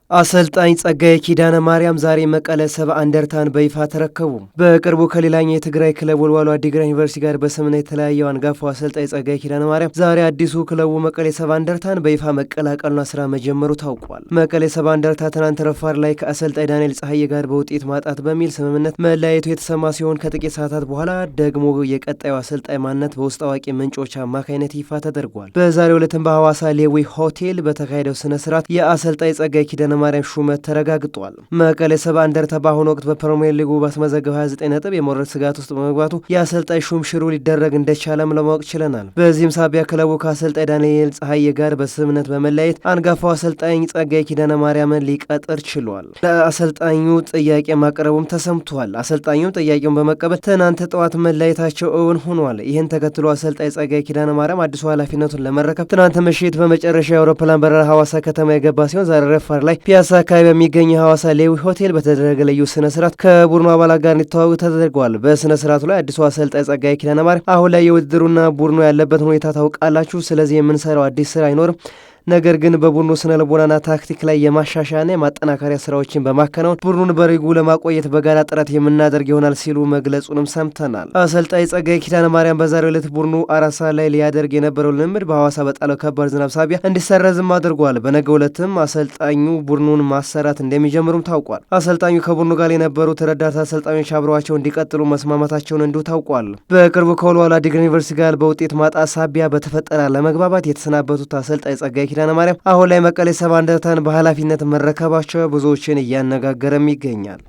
አሰልጣኝ ጸጋዬ ኪዳነ ማርያም ዛሬ መቀለ ሰባ እንደርታን በይፋ ተረከቡ። በቅርቡ ከሌላኛው የትግራይ ክለብ ወልዋሎ ዓዲግራት ዩኒቨርሲቲ ጋር በስምምነት የተለያየው አንጋፋው አሰልጣኝ ጸጋዬ ኪዳነ ማርያም ዛሬ አዲሱ ክለቡ መቀለ ሰባ እንደርታን በይፋ መቀላቀሉና ስራ መጀመሩ ታውቋል። መቀለ ሰባ እንደርታ ትናንት ረፋድ ላይ ከአሰልጣኝ ዳንኤል ፀሐዬ ጋር በውጤት ማጣት በሚል ስምምነት መለያየቱ የተሰማ ሲሆን ከጥቂት ሰዓታት በኋላ ደግሞ የቀጣዩ አሰልጣኝ ማንነት በውስጥ አዋቂ ምንጮች አማካኝነት ይፋ ተደርጓል። በዛሬው ዕለትም በሐዋሳ ሌዊ ሆቴል በተካሄደው ስነ ስርዓት የአሰልጣኝ ጸጋዬ ኪዳነ ማርያም ሹመት ተረጋግጧል። መቀለ ሰባ እንደርታ በአሁኑ ወቅት በፕሪሚየር ሊጉ ባስመዘገበ 29 ነጥብ የመውረድ ስጋት ውስጥ በመግባቱ የአሰልጣኝ ሹም ሽሩ ሊደረግ እንደቻለም ለማወቅ ችለናል። በዚህም ሳቢያ ክለቡ ከአሰልጣኝ ዳንኤል ፀሐዬ ጋር በስምምነት በመለያየት አንጋፋው አሰልጣኝ ጸጋዬ ኪዳነ ማርያምን ሊቀጥር ችሏል። ለአሰልጣኙ ጥያቄ ማቅረቡም ተሰምቷል። አሰልጣኙም ጥያቄውን በመቀበል ትናንት ጠዋት መለያየታቸው እውን ሆኗል። ይህን ተከትሎ አሰልጣኝ ጸጋዬ ኪዳነ ማርያም አዲሱ ኃላፊነቱን ለመረከብ ትናንት ምሽት በመጨረሻ የአውሮፕላን በረራ ሐዋሳ ከተማ የገባ ሲሆን ዛሬ ረፋድ ላይ ፒያሳ አካባቢ በሚገኝ ሐዋሳ ሌዊ ሆቴል በተደረገ ልዩ ስነ ስርዓት ከቡድኑ አባላት ጋር እንዲተዋወቅ ተደርጓል። በስነ ስርዓቱ ላይ አዲሱ አሰልጣኝ ጸጋዬ ኪዳነ ማርያም አሁን ላይ የውድድሩና ቡድኑ ያለበትን ሁኔታ ታውቃላችሁ፣ ስለዚህ የምንሰራው አዲስ ስራ አይኖርም፣ ነገር ግን በቡድኑ ስነ ልቦናና ታክቲክ ላይ የማሻሻያና የማጠናከሪያ ስራዎችን በማከናወን ቡድኑን በሪጉ ለማቆየት በጋራ ጥረት የምናደርግ ይሆናል ሲሉ መግለጹንም ሰምተናል። አሰልጣኝ ጸጋዬ ኪዳነ ማርያም በዛሬው ዕለት ቡድኑ 4 ሰዓት ላይ ሊያደርግ የነበረው ልምምድ በሐዋሳ በጣለው ከባድ ዝናብ ሳቢያ እንዲሰረዝም አድርጓል። በነገው ዕለትም አሰልጣኙ ቡድኑን ማሰራት እንደሚጀምሩም ታውቋል። አሰልጣኙ ከቡድኑ ጋር የነበሩት ረዳት አሰልጣኞች አብረዋቸው እንዲቀጥሉ መስማማታቸውን እንዲሁ ታውቋል። በቅርቡ ከወልዋሎ ዓዲግራት ዩኒቨርሲቲ ጋር በውጤት ማጣት ሳቢያ በተፈጠረ አለመግባባት የተሰናበቱት አሰልጣኝ ጸጋዬ ኪዳነ ማርያም አሁን ላይ መቀለ ሰባ እንደርታን በኃላፊነት መረከባቸው ብዙዎችን እያነጋገረም ይገኛል።